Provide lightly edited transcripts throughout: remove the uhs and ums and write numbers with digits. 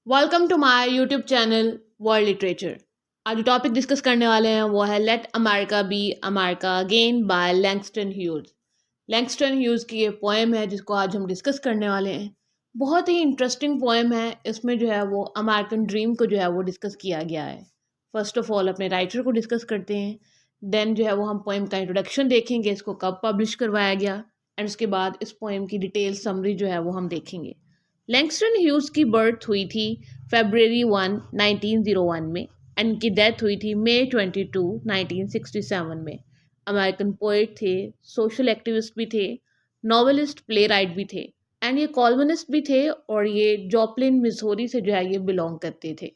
Welcome to my YouTube channel world literature. आज जो topic discuss करने वाले हैं वो है let America be America again by Langston Hughes. Langston Hughes की ये पोएम है जिसको आज हम डिस्कस करने वाले हैं। बहुत ही इंटरेस्टिंग पोएम है। इसमें जो है वो अमेरिकन ड्रीम को जो है वो डिस्कस किया गया है। फर्स्ट ऑफ ऑल अपने राइटर को डिस्कस करते हैं, देन जो है वो हम पोएम का इंट्रोडक्शन देखेंगे, इसको कब पब्लिश करवाया गया, एंड उसके बाद इस पोएम की डिटेल समरी जो है वो हम देखेंगे। लैंगस्टन ह्यूज की बर्थ हुई थी February 1, 1901 में, एंड इनकी डेथ हुई थी May 22, 1967 में। अमेरिकन पोइट थे, सोशल एक्टिविस्ट भी थे, नॉवेलिस्ट, प्ले राइट भी थे, एंड ये कॉलमनिस्ट भी थे, और ये जॉपलिन मिसौरी से जो है ये बिलोंग करते थे।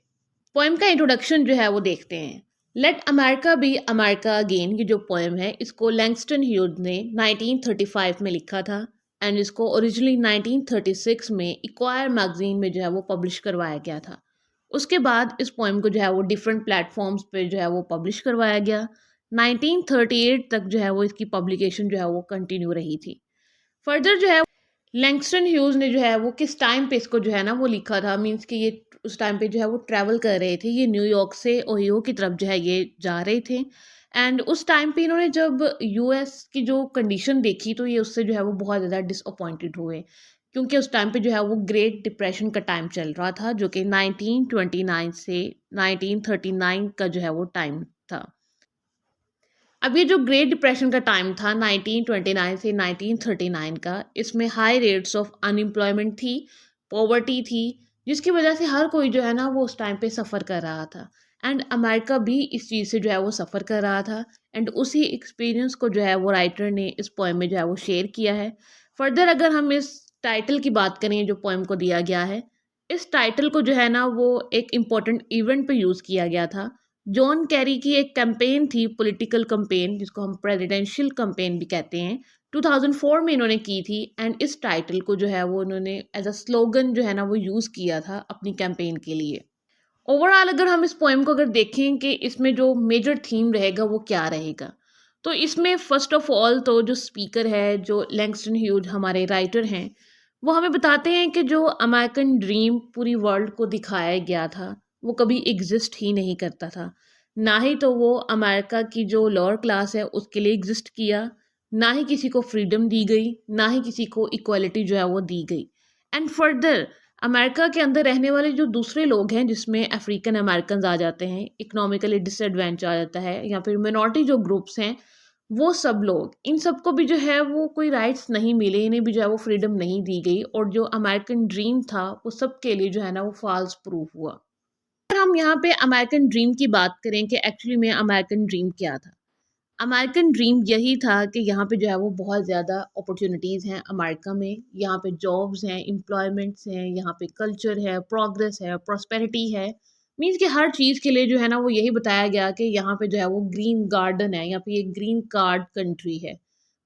पोएम का इंट्रोडक्शन जो है वो देखते हैं। Let America be America again, ये जो पोएम है इसको लैंगस्टन ह्यूज ने 1935 में लिखा था, एंड इसको ओरिजिनली 1936 में इक्वायर मैगजीन में जो है वो पब्लिश करवाया गया था। उसके बाद इस पोएम को जो है वो डिफरेंट प्लेटफॉर्म्स पे जो है वो पब्लिश करवाया गया। 1938 तक जो है वो इसकी पब्लिकेशन जो है वो कंटिन्यू रही थी। फर्दर जो है लैंगस्टन ह्यूज ने जो है वो किस टाइम पे इसको जो है ना वो लिखा था, मीन्स कि ये उस टाइम पे जो है वो ट्रैवल कर रहे थे, ये न्यूयॉर्क से ओहियो की तरफ जो है ये जा रहे थे। एंड उस टाइम पे इन्होंने जब यूएस की जो कंडीशन देखी तो ये उससे जो है वो बहुत ज़्यादा डिसअपॉइंटेड हुए, क्योंकि उस टाइम पे जो है वो ग्रेट डिप्रेशन का टाइम चल रहा था, जो कि 1929 से 1939 का जो है वो टाइम था। अब ये जो ग्रेट डिप्रेशन का टाइम था 1929 से 1939 का, इसमें हाई रेट्स ऑफ अनएम्प्लॉयमेंट थी, पॉवर्टी थी, जिसकी वजह से हर कोई जो है ना वो उस टाइम पे सफ़र कर रहा था। एंड अमेरिका भी इस चीज़ से जो है वो सफ़र कर रहा था, एंड उसी एक्सपीरियंस को जो है वो राइटर ने इस पोएम में जो है वो शेयर किया है। फर्दर अगर हम इस टाइटल की बात करें जो पोएम को दिया गया है, इस टाइटल को जो है ना वो एक इम्पॉर्टेंट इवेंट पे यूज़ किया गया था। जॉन कैरी की एक कैंपेन थी, पॉलिटिकल कैंपेन, जिसको हम प्रेसिडेंशियल कैंपेन भी कहते हैं, 2004 में इन्होंने की थी, एंड इस टाइटल को जो है वो इन्होंने एज अ स्लोगन जो है ना वो यूज़ किया था अपनी कैंपेन के लिए। ओवरऑल अगर हम इस पोएम को अगर देखें कि इसमें जो मेजर थीम रहेगा वो क्या रहेगा, तो इसमें फर्स्ट ऑफ ऑल तो जो स्पीकर है, जो लैंगस्टन ह्यूज हमारे राइटर हैं, वो हमें बताते हैं कि जो अमेरिकन ड्रीम पूरी वर्ल्ड को दिखाया गया था वो कभी एग्जिस्ट ही नहीं करता था। ना ही तो वो अमेरिका की जो लोअर क्लास है उसके लिए एग्जिस्ट किया, ना ही किसी को फ्रीडम दी गई, ना ही किसी को इक्वालिटी जो है वो दी गई। एंड फर्दर अमेरिका के अंदर रहने वाले जो दूसरे लोग हैं, जिसमें अफ्रीकन अमेरिकन आ जाते हैं, इकोनॉमिकली डिसएडवांटेज आ जाता है, या फिर मिनॉरिटी जो ग्रुप्स हैं, वो सब लोग, इन सबको भी जो है वो कोई राइट्स नहीं मिले, इन्हें भी जो है वो फ्रीडम नहीं दी गई, और जो अमेरिकन ड्रीम था वो सबके लिए जो है ना वो फॉल्स प्रूफ हुआ। अगर हम यहाँ पे अमेरिकन ड्रीम की बात करें कि एक्चुअली में अमेरिकन ड्रीम क्या था, अमेरिकन ड्रीम यही था कि यहाँ पे जो है वो बहुत ज़्यादा अपॉर्चुनिटीज़ हैं अमेरिका में, यहाँ पे जॉब्स हैं, एम्प्लॉयमेंट्स हैं, यहाँ पे कल्चर है, प्रोग्रेस है, प्रॉस्पेरिटी है। मीन्स कि हर चीज़ के लिए जो है ना वो यही बताया गया कि यहाँ पे जो है वो ग्रीन गार्डन है, यहाँ पे ये ग्रीन कार्ड कंट्री है।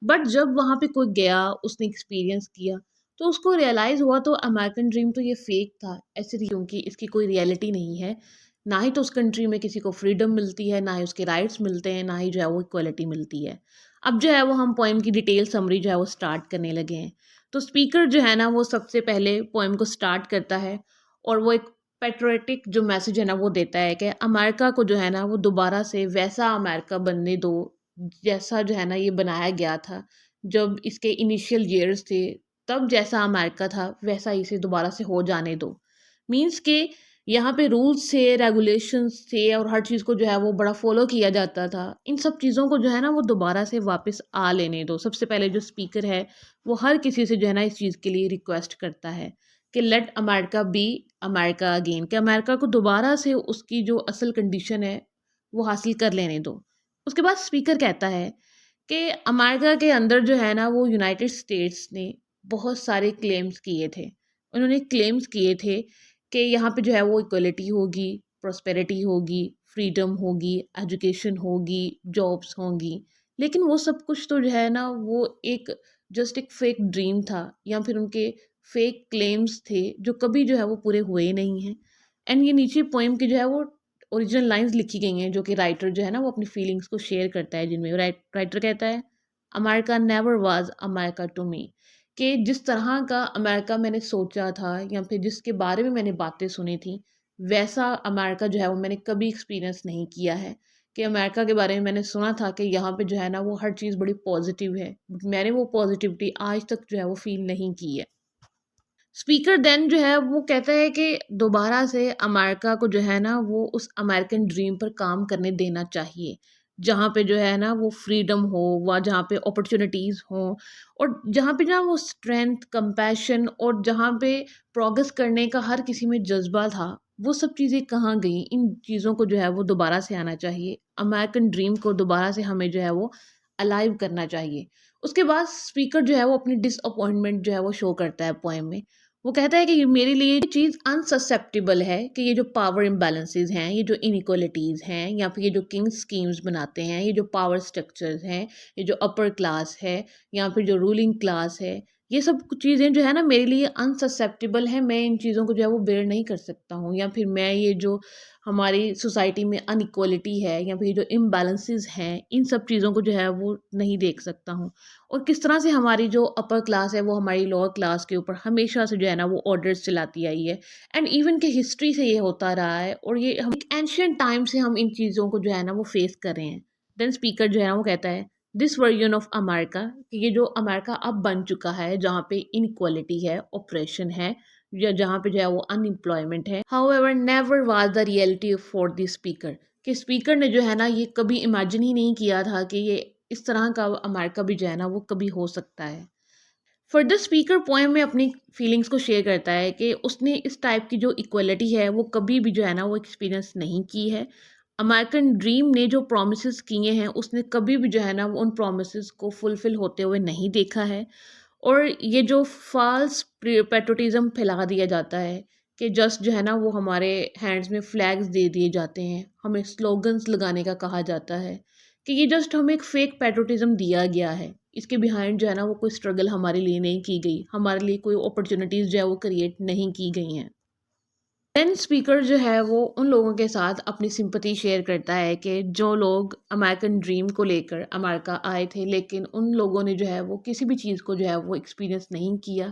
बट जब वहाँ पे कोई गया, उसने एक्सपीरियंस किया, तो उसको रियलाइज़ हुआ तो अमेरिकन ड्रीम तो ये फेक था, ऐसे क्योंकि इसकी कोई रियलिटी नहीं है। ना ही तो उस कंट्री में किसी को फ्रीडम मिलती है, ना ही उसके राइट्स मिलते हैं, ना ही जो है वो इक्वलिटी मिलती है। अब जो है वो हम पोएम की डिटेल समरी जो है वो स्टार्ट करने लगे हैं। तो स्पीकर जो है ना वो सबसे पहले पोएम को स्टार्ट करता है, और वो एक पैट्रियोटिक जो मैसेज है ना वो देता है कि अमेरिका को जो है ना वो दोबारा से वैसा अमेरिका बनने दो जैसा जो है ना ये बनाया गया था जब इसके इनिशियल ईयर्स थे, तब जैसा अमेरिका था वैसा इसे दोबारा से हो जाने दो। मीन्स के यहाँ पे रूल्स थे, रेगुलेशंस थे, और हर चीज़ को जो है वो बड़ा फॉलो किया जाता था। इन सब चीज़ों को जो है ना वो दोबारा से वापस आ लेने दो। सबसे पहले जो स्पीकर है वो हर किसी से जो है ना इस चीज़ के लिए रिक्वेस्ट करता है कि let America be America again, कि अमेरिका को दोबारा से उसकी जो असल कंडीशन है वो हासिल कर लेने दो। उसके बाद स्पीकर कहता है कि अमेरिका के अंदर जो है ना वो यूनाइटेड स्टेट्स ने बहुत सारे क्लेम्स किए थे। उन्होंने क्लेम्स किए थे कि यहाँ पे जो है वो इक्वलिटी होगी, प्रॉस्पेरिटी होगी, फ्रीडम होगी, एजुकेशन होगी, जॉब्स होंगी। लेकिन वो सब कुछ तो जो है ना वो एक जस्ट एक फेक ड्रीम था, या फिर उनके फेक क्लेम्स थे जो कभी जो है वो पूरे हुए ही नहीं हैं। एंड ये नीचे पोएम की जो है वो ओरिजिनल लाइंस लिखी गई हैं, जो कि राइटर जो है ना वो अपनी फीलिंग्स को शेयर करता है, जिनमें राइटर कहता है, America never was America to me, कि जिस तरह का अमेरिका मैंने सोचा था या फिर जिसके बारे में मैंने बातें सुनी थी, वैसा अमेरिका जो है वो मैंने कभी एक्सपीरियंस नहीं किया है। कि अमेरिका के बारे में मैंने सुना था कि यहाँ पे जो है ना वो हर चीज़ बड़ी पॉजिटिव है, बट मैंने वो पॉजिटिविटी आज तक जो है वो फ़ील नहीं की है। स्पीकर देन जो है वो कहता है कि दोबारा से अमेरिका को जो है ना वो उस अमेरिकन ड्रीम पर काम करने देना चाहिए, जहाँ पे जो है ना वो फ्रीडम हो, वह जहाँ पे अपॉर्चुनिटीज़ हों, और जहाँ पे ना वो स्ट्रेंथ, कंपैशन और जहाँ पे प्रोग्रेस करने का हर किसी में जज्बा था, वो सब चीज़ें कहाँ गई? इन चीज़ों को जो है वो दोबारा से आना चाहिए। अमेरिकन ड्रीम को दोबारा से हमें जो है वो अलाइव करना चाहिए। उसके बाद स्पीकर जो है वो अपनी डिसअपॉइंटमेंट जो है वो शो करता है पोएम में। वो कहता है कि ये मेरे लिए ये चीज़ अनससेप्टेबल है कि ये जो पावर इम्बैलेंसेस हैं, ये जो इनइक्वालिटीज़ हैं, या फिर ये जो किंग स्कीम्स बनाते हैं, ये जो पावर स्ट्रक्चर्स हैं, ये जो अपर क्लास है या फिर जो रूलिंग क्लास है, ये सब कुछ चीज़ें जो है ना मेरे लिए अनससेप्टेबल है। मैं इन चीज़ों को जो है वो बेयर नहीं कर सकता हूँ, या फिर मैं ये जो हमारी सोसाइटी में अनइक्वालिटी है या फिर ये जो इम्बैलेंसेस हैं, इन सब चीज़ों को जो है वो नहीं देख सकता हूँ। और किस तरह से हमारी जो अपर क्लास है वो हमारी लोअर क्लास के ऊपर हमेशा से जो है ना वो ऑर्डर्स चलाती आई है, एंड इवन के हिस्ट्री से ये होता रहा है, और ये हम एक एंशियंट टाइम से हम इन चीज़ों को जो है ना वो फेस कर रहे हैं। देन स्पीकर जो है ना वो कहता है दिस वर्जन ऑफ अमेरिका, कि ये जो अमेरिका अब बन चुका है जहाँ पे इनक्वालिटी है, ऑपरेशन है, या जहाँ पे जो है वो अनएम्प्लॉयमेंट है, however never was the reality for the speaker, कि स्पीकर ने जो है ना ये कभी इमेजिन ही नहीं किया था कि ये इस तरह का अमेरिका भी जो है ना वो कभी हो सकता है। फर्दर स्पीकर पोएम में अपनी फीलिंग्स को शेयर करता है कि उसने इस टाइप की जो इक्वलिटी है वो कभी भी जो है ना वो एक्सपीरियंस नहीं की है। अमेरिकन ड्रीम ने जो प्रोमिस किए हैं उसने कभी भी जो है ना वो उन प्रोमिस को फुलफिल होते हुए नहीं देखा है। और ये जो फ़ाल्स पैट्रियोटिज़्म फैला दिया जाता है कि जस्ट जो है ना वो हमारे हैंड्स में फ्लैग्स दे दिए जाते हैं, हमें स्लोगन्स लगाने का कहा जाता है, कि ये जस्ट हमें एक फ़ेक पैट्रियोटिज़्म दिया गया है। इसके बिहाइंड जो है ना वो कोई स्ट्रगल हमारे लिए नहीं की गई, हमारे लिए कोई अपॉर्च्युनिटीज़ जो है वो क्रिएट नहीं की गई हैं। देन स्पीकर जो है वो उन लोगों के साथ अपनी सिंपैथी शेयर करता है कि जो लोग अमेरिकन ड्रीम को लेकर अमेरिका आए थे, लेकिन उन लोगों ने जो है वो किसी भी चीज़ को जो है वो एक्सपीरियंस नहीं किया,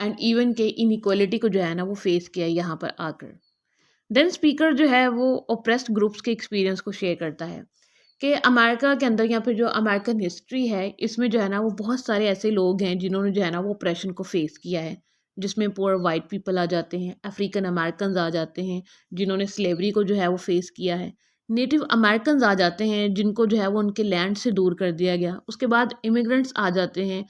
एंड इवन के इनइक्वालिटी को जो है ना वो फेस किया यहाँ पर आकर। देन स्पीकर जो है वो ओप्रेस्ड ग्रुप्स के एक्सपीरियंस को शेयर करता है कि अमेरिका के अंदर या फिर जो अमेरिकन हिस्ट्री है इसमें जो है ना वो बहुत सारे ऐसे लोग हैं जिन्होंने जो है ना वो ऑपरेशन को फेस किया है, जिसमें पुअर वाइट पीपल आ जाते हैं, अफ्रीकन अमेरिकन आ जाते हैं जिन्होंने स्लेवरी को जो है वो फेस किया है, नेटिव अमेरिकन आ जाते हैं जिनको जो है वो उनके लैंड से दूर कर दिया गया, उसके बाद इमिग्रेंट्स आ जाते हैं।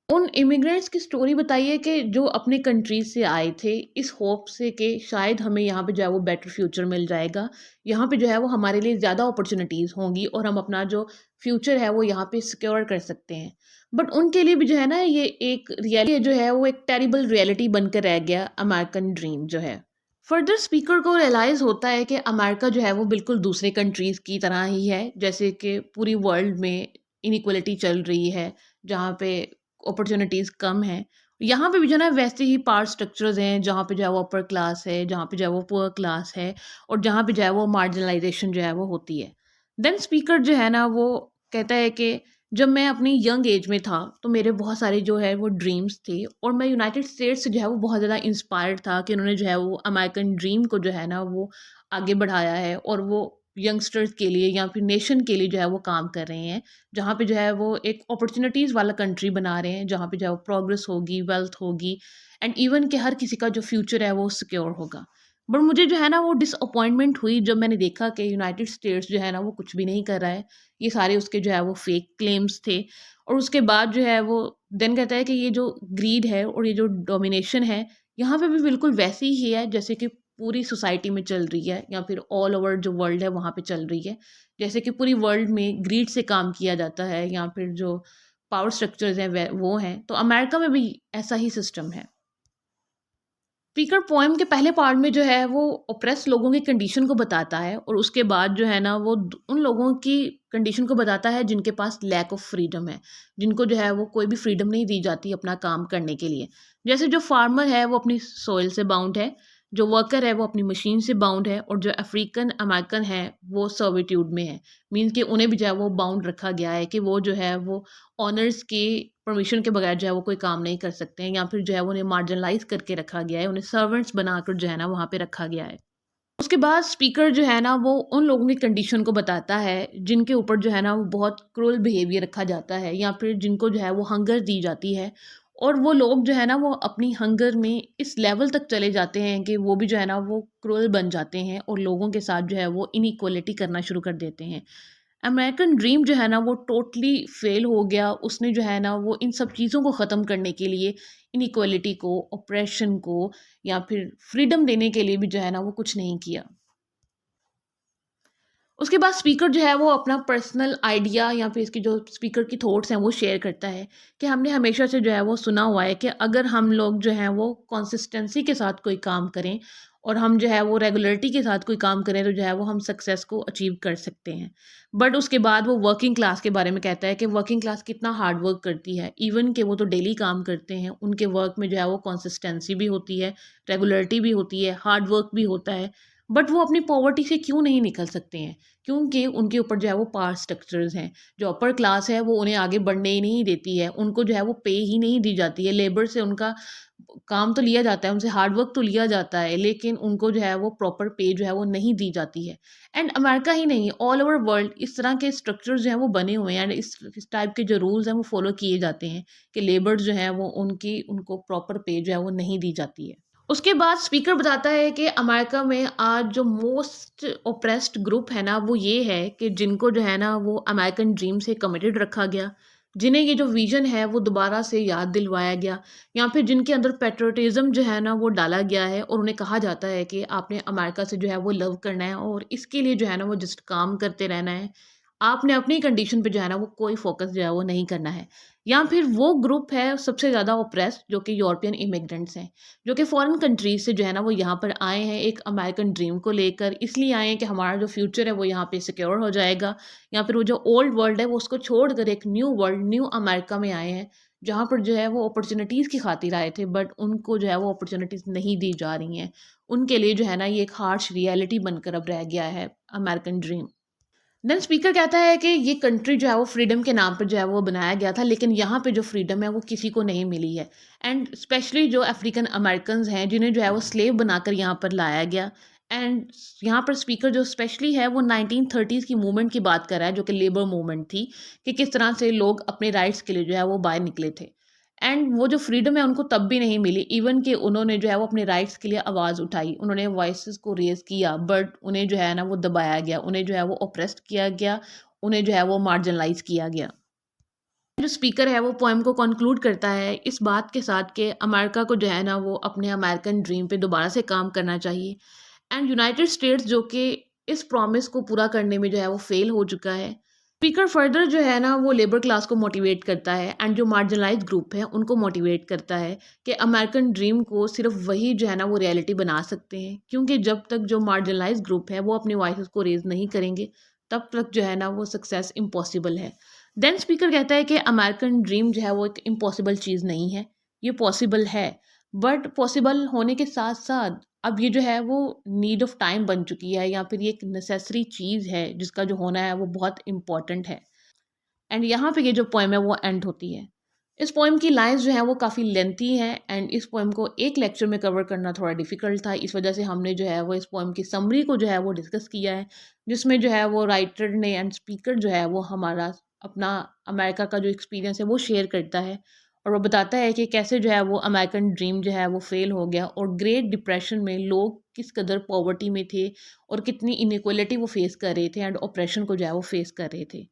उन इमिग्रेंट्स की स्टोरी बताइए कि जो अपने कंट्रीज से आए थे इस होप से कि शायद हमें यहाँ पे जो है वो बेटर फ्यूचर मिल जाएगा, यहाँ पे जो है वो हमारे लिए ज़्यादा अपॉर्चुनिटीज़ होंगी और हम अपना जो फ्यूचर है वो यहाँ पे सिक्योर कर सकते हैं। बट उनके लिए भी जो है ना ये एक रियलिटी जो है वो एक टेरिबल रियलिटी बनकर रह गया अमेरिकन ड्रीम जो है। फर्दर स्पीकर को रियलाइज़ होता है कि अमेरिका जो है वो बिल्कुल दूसरे कंट्रीज़ की तरह ही है, जैसे कि पूरी वर्ल्ड में इनइक्वलिटी चल रही है, जहाँ पे अपॉर्चुनिटीज़ कम हैं। यहाँ पे भी जो है ना वैसे ही पावर स्ट्रक्चर्स हैं, जहाँ पे जो है वो अपर क्लास है, जहाँ पे जो है वो पुअर क्लास है, और जहाँ पे जो है वो मार्जिनलाइजेशन जो है वो होती है। देन स्पीकर जो है ना वो कहता है कि जब मैं अपनी यंग एज में था तो मेरे बहुत सारे जो है वो ड्रीम्स थे, और मैं यूनाइटेड स्टेट्स से जो है वो बहुत ज़्यादा इंस्पायर्ड था कि उन्होंने जो है वो अमेरिकन ड्रीम को जो है ना वो आगे बढ़ाया है, और वो यंगस्टर्स के लिए या फिर नेशन के लिए जो है वो काम कर रहे हैं, जहाँ पे जो है वो एक अपॉर्चुनिटीज़ वाला कंट्री बना रहे हैं, जहाँ पे जो है वो प्रोग्रेस होगी, वेल्थ होगी, एंड इवन के हर किसी का जो फ्यूचर है वो सिक्योर होगा। बट मुझे जो है ना वो डिसअपॉइंटमेंट हुई जब मैंने देखा कि यूनाइटेड स्टेट्स जो है ना वो कुछ भी नहीं कर रहा है, ये सारे उसके जो है वो फेक क्लेम्स थे। और उसके बाद जो है वो देन कहता है कि ये जो ग्रीड है और ये जो डोमिनेशन है यहाँ पे भी बिल्कुल वैसी ही है जैसे कि पूरी सोसाइटी में चल रही है, या फिर ऑल ओवर जो वर्ल्ड है वहाँ पे चल रही है। जैसे कि पूरी वर्ल्ड में ग्रीड से काम किया जाता है, या फिर जो पावर स्ट्रक्चर्स हैं वो हैं, तो अमेरिका में भी ऐसा ही सिस्टम है। स्पीकर पोएम के पहले पार्ट में जो है वो ओप्रेस लोगों की कंडीशन को बताता है, और उसके बाद जो है ना वो उन लोगों की कंडीशन को बताता है जिनके पास लैक ऑफ फ्रीडम है, जिनको जो है वो कोई भी फ्रीडम नहीं दी जाती अपना काम करने के लिए। जैसे जो फार्मर है वो अपनी सॉइल से बाउंड है, जो वर्कर है वो अपनी मशीन से बाउंड है, और जो अफ्रीकन अमेरिकन है वो सर्विट्यूड में है। मीन्स कि उन्हें भी जो है वो बाउंड रखा गया है कि वो जो है वो ऑनर्स के परमिशन के बगैर जो है वो कोई काम नहीं कर सकते हैं, या फिर जो है वो उन्हें मार्जिनलाइज करके रखा गया है, उन्हें सर्वेंट्स बनाकर जो है ना वहाँ पे रखा गया है। उसके बाद स्पीकर जो है ना वो उन लोगों की कंडीशन को बताता है जिनके ऊपर जो है ना वो बहुत क्रूअल बिहेवियर रखा जाता है, या फिर जिनको जो है वो हंगर दी जाती है, और वो लोग जो है ना वो अपनी हंगर में इस लेवल तक चले जाते हैं कि वो भी जो है ना वो क्रूअल बन जाते हैं और लोगों के साथ जो है वो इनइक्वालिटी करना शुरू कर देते हैं। अमेरिकन ड्रीम जो है ना वो टोटली फेल हो गया। उसने जो है ना वो इन सब चीज़ों को ख़त्म करने के लिए, इनइक्वालिटी को, ऑपरेशन को, या फिर फ्रीडम देने के लिए भी जो है ना वो कुछ नहीं किया। उसके बाद स्पीकर जो है वो अपना पर्सनल आइडिया या फिर इसकी जो स्पीकर की थॉट्स हैं वो शेयर करता है कि हमने हमेशा से जो है वो सुना हुआ है कि अगर हम लोग जो हैं वो कंसिस्टेंसी के साथ कोई काम करें और हम जो है वो रेगुलरिटी के साथ कोई काम करें तो जो है वो हम सक्सेस को अचीव कर सकते हैं। बट उसके बाद वो वर्किंग क्लास के बारे में कहता है कि वर्किंग क्लास कितना हार्ड वर्क करती है, इवन कि वो तो डेली काम करते हैं, उनके वर्क में जो है वो कंसिस्टेंसी भी होती है, रेगुलरिटी भी होती है, हार्ड वर्क भी होता है। बट वो अपनी पॉवर्टी से क्यों नहीं निकल सकते हैं? क्योंकि उनके ऊपर जो है वो पावर स्ट्रक्चर्स हैं। जो अपर क्लास है वो उन्हें आगे बढ़ने ही नहीं देती है, उनको जो है वो पे ही नहीं दी जाती है। लेबर से उनका काम तो लिया जाता है, उनसे हार्ड वर्क तो लिया जाता है, लेकिन उनको जो है वो प्रॉपर पे जो है वो नहीं दी जाती है। एंड अमेरिका ही नहीं, ऑल ओवर वर्ल्ड इस तरह के स्ट्रक्चर्स जो हैं वो बने हुए हैं, एंड इस टाइप के जो रूल्स हैं वो फॉलो किए जाते हैं कि लेबर्स जो हैं वो उनको प्रॉपर पे जो है वो नहीं दी जाती है। उसके बाद स्पीकर बताता है कि अमेरिका में आज जो मोस्ट ओप्रेस्ड ग्रुप है ना वो ये है कि जिनको जो है ना वो अमेरिकन ड्रीम से कमिटेड रखा गया, जिन्हें ये जो विजन है वो दोबारा से याद दिलवाया गया, या फिर जिनके अंदर पेट्रोटिज्म जो है ना वो डाला गया है और उन्हें कहा जाता है कि आपने अमेरिका से जो है वो लव करना है और इसके लिए जो है ना वो जस्ट काम करते रहना है, आपने अपनी कंडीशन पे जो है ना वो कोई फोकस जो है वो नहीं करना है। या फिर वो ग्रुप है सबसे ज़्यादा ओप्रेस्ड जो कि यूरोपियन इमिग्रेंट्स हैं, जो कि फॉरेन कंट्रीज से जो है ना वो यहाँ पर आए हैं एक अमेरिकन ड्रीम को लेकर, इसलिए आए हैं कि हमारा जो फ्यूचर है वो यहाँ पे सिक्योर हो जाएगा, या फिर वो जो ओल्ड वर्ल्ड है वो उसको छोड़कर एक न्यू वर्ल्ड, न्यू अमेरिका में आए हैं, जहाँ पर जो है वो अपॉर्चुनिटीज़ की खातिर आए थे, बट उनको जो है वो अपॉर्चुनिटीज़ नहीं दी जा रही हैं। उनके लिए जो है ना ये एक हार्श रियलिटी बनकर अब रह गया है अमेरिकन ड्रीम। देन स्पीकर कहता है कि ये कंट्री जो है वो फ्रीडम के नाम पर जो है वो बनाया गया था, लेकिन यहाँ पे जो फ्रीडम है वो किसी को नहीं मिली है। एंड स्पेशली जो अफ्रीकन अमेरिकन हैं जिन्हें जो है वो स्लेव बनाकर यहाँ पर लाया गया। एंड यहाँ पर स्पीकर जो स्पेशली है वो 1930s की मूवमेंट की बात कर रहा है, जो कि लेबर मूवमेंट थी, कि किस तरह से लोग अपने राइट्स के लिए जो है वो बाहर निकले थे। एंड वो जो फ्रीडम है उनको तब भी नहीं मिली, इवन कि उन्होंने जो है वो अपने राइट्स के लिए आवाज़ उठाई, उन्होंने वॉइसेस को रेज़ किया, बट उन्हें जो है ना वो दबाया गया, उन्हें जो है वो ऑप्रेस्ड किया गया, उन्हें जो है वो मार्जिनलाइज किया गया। जो स्पीकर है वो पोएम को कंक्लूड करता है इस बात के साथ कि अमेरिका को जो है ना वो अपने अमेरिकन ड्रीम पे दोबारा से काम करना चाहिए। एंड यूनाइटेड स्टेट्स जो कि इस प्रॉमिस को पूरा करने में जो है वो फेल हो चुका है। स्पीकर फर्दर जो है ना वो लेबर क्लास को मोटिवेट करता है एंड जो मार्जिनलाइज ग्रुप है उनको मोटिवेट करता है कि अमेरिकन ड्रीम को सिर्फ वही जो है ना वो रियलिटी बना सकते हैं, क्योंकि जब तक जो मार्जिनलाइज ग्रुप है वो अपनी वॉइस को रेज नहीं करेंगे तब तक जो है ना वो सक्सेस इम्पॉसिबल है। देन स्पीकर कहता है कि अमेरिकन ड्रीम जो है वो एक इम्पॉसिबल चीज़ नहीं है, ये पॉसिबल है, बट पॉसिबल होने के साथ साथ अब ये जो है वो नीड ऑफ टाइम बन चुकी है, या फिर ये एक नेसेसरी चीज़ है जिसका जो होना है वो बहुत इम्पॉर्टेंट है। एंड यहाँ पे ये जो पोएम है वो एंड होती है। इस पोएम की लाइंस जो हैं वो काफ़ी लेंथी हैं, एंड इस पोएम को एक लेक्चर में कवर करना थोड़ा डिफ़िकल्ट था। इस वजह से हमने जो है वो इस पोएम की समरी को जो है वो डिस्कस किया है, जिसमें जो है वो राइटर ने एंड स्पीकर जो है वो हमारा अपना अमेरिका का जो एक्सपीरियंस है वो शेयर करता है, और वो बताता है कि कैसे जो है वो अमेरिकन ड्रीम जो है वो फेल हो गया और ग्रेट डिप्रेशन में लोग किस कदर पॉवर्टी में थे और कितनी इनइक्वालिटी वो फेस कर रहे थे एंड ऑपरेशन को जो है वो फेस कर रहे थे।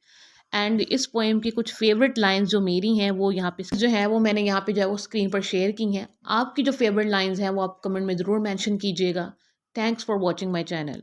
एंड इस पोएम की कुछ फेवरेट लाइंस जो मेरी हैं वो यहाँ पे जो है वो मैंने यहाँ पे जो है वो स्क्रीन पर शेयर की हैं। आपकी जो फेवरेट लाइंस हैं वो आप कमेंट में ज़रूर मेंशन कीजिएगा। Thanks for watching my channel.